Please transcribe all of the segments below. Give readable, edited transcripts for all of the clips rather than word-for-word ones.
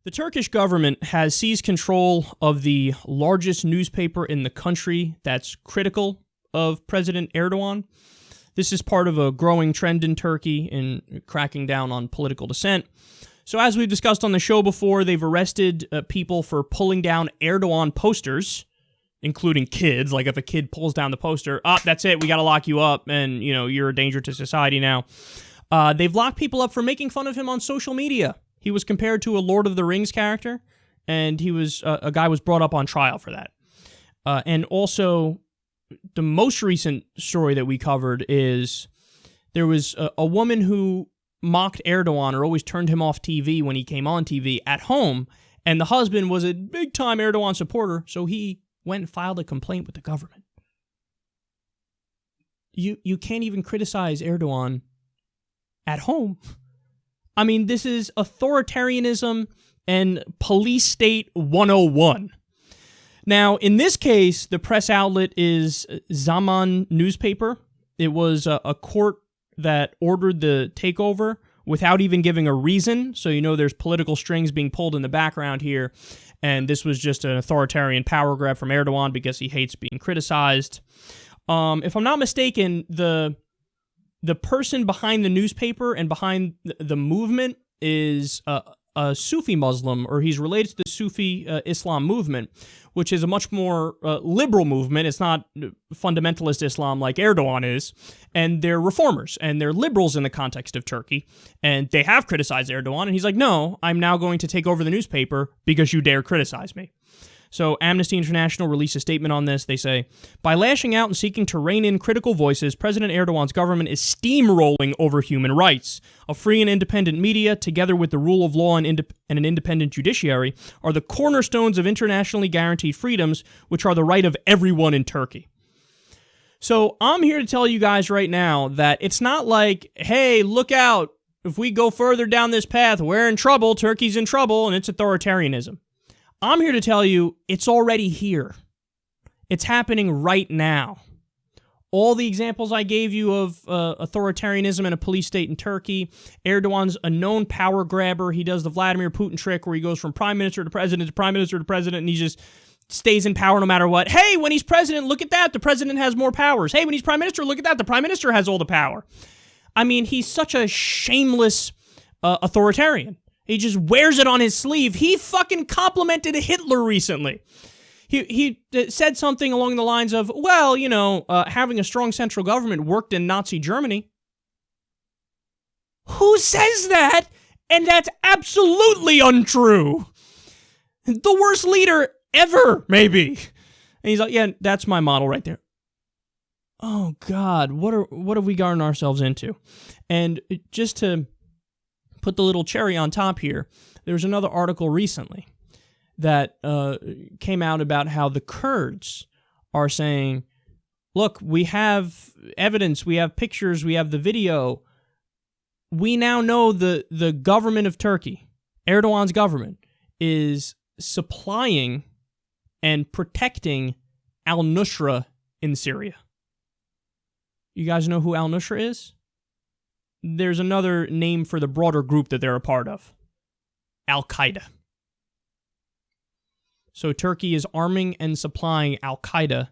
The Turkish government has seized control of the largest newspaper in the country that's critical of President Erdogan. This is part of a growing trend in Turkey in cracking down on political dissent. So as we've discussed on the show before, they've arrested people for pulling down Erdogan posters, including kids. Like if a kid pulls down the poster, that's it, we got to lock you up, and you're a danger to society now. They've locked people up for making fun of him on social media. He was compared to a Lord of the Rings character, and he was a guy was brought up on trial for that. And also, the most recent story that we covered is there was a woman who mocked Erdogan or always turned him off TV when he came on TV at home, and the husband was a big-time Erdogan supporter, so he went and filed a complaint with the government. You can't even criticize Erdogan at home. I mean, this is authoritarianism and police state 101. Now, in this case, the press outlet is Zaman newspaper. It was a court that ordered the takeover without even giving a reason. So there's political strings being pulled in the background here. And this was just an authoritarian power grab from Erdogan because he hates being criticized. If I'm not mistaken, the person behind the newspaper and behind the movement is a Sufi Muslim, or he's related to the Sufi Islam movement, which is a much more liberal movement. It's not fundamentalist Islam like Erdogan is, and they're reformers, and they're liberals in the context of Turkey, and they have criticized Erdogan, and he's like, no, I'm now going to take over the newspaper because you dare criticize me. So Amnesty International released a statement on this. They say, by lashing out and seeking to rein in critical voices, President Erdogan's government is steamrolling over human rights. A free and independent media, together with the rule of law and an independent judiciary, are the cornerstones of internationally guaranteed freedoms, which are the right of everyone in Turkey. So I'm here to tell you guys right now that it's not like, hey, look out, if we go further down this path, we're in trouble, Turkey's in trouble, and it's authoritarianism. I'm here to tell you it's already here. It's happening right now. All the examples I gave you of authoritarianism and a police state in Turkey, Erdogan's a known power grabber. He does the Vladimir Putin trick where he goes from prime minister to president to prime minister to president, and he just stays in power no matter what. Hey, when he's president, look at that. The president has more powers. Hey, when he's prime minister, look at that. The prime minister has all the power. I mean, he's such a shameless authoritarian. He just wears it on his sleeve. He fucking complimented Hitler recently. He said something along the lines of, well, having a strong central government worked in Nazi Germany. Who says that? And that's absolutely untrue. The worst leader ever, maybe. And he's like, yeah, that's my model right there. Oh, God, what have we gotten ourselves into? And just to put the little cherry on top here, there's another article recently that came out about how the Kurds are saying, look, we have evidence, we have pictures, we have the video. We now know the government of Turkey, Erdogan's government, is supplying and protecting al-Nusra in Syria. You guys know who al-Nusra is? There's another name for the broader group that they're a part of. Al-Qaeda. So Turkey is arming and supplying Al-Qaeda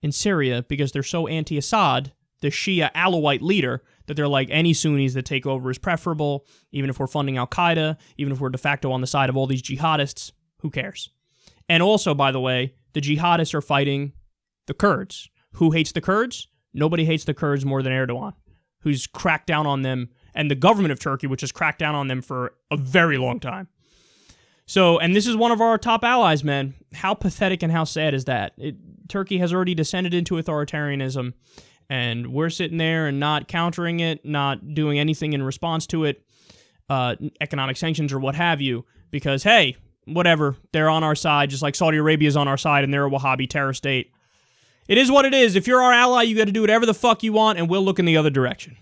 in Syria because they're so anti-Assad, the Shia Alawite leader, that they're like, any Sunnis that take over is preferable, even if we're funding Al-Qaeda, even if we're de facto on the side of all these jihadists, who cares? And also, by the way, the jihadists are fighting the Kurds. Who hates the Kurds? Nobody hates the Kurds more than Erdogan, who's cracked down on them, and the government of Turkey, which has cracked down on them for a very long time. So, and this is one of our top allies, man. How pathetic and how sad is that? Turkey has already descended into authoritarianism, and we're sitting there and not countering it, not doing anything in response to it, economic sanctions or what have you, because, hey, whatever, they're on our side, just like Saudi Arabia is on our side, and they're a Wahhabi terror state. It is what it is. If you're our ally, you got to do whatever the fuck you want, and we'll look in the other direction.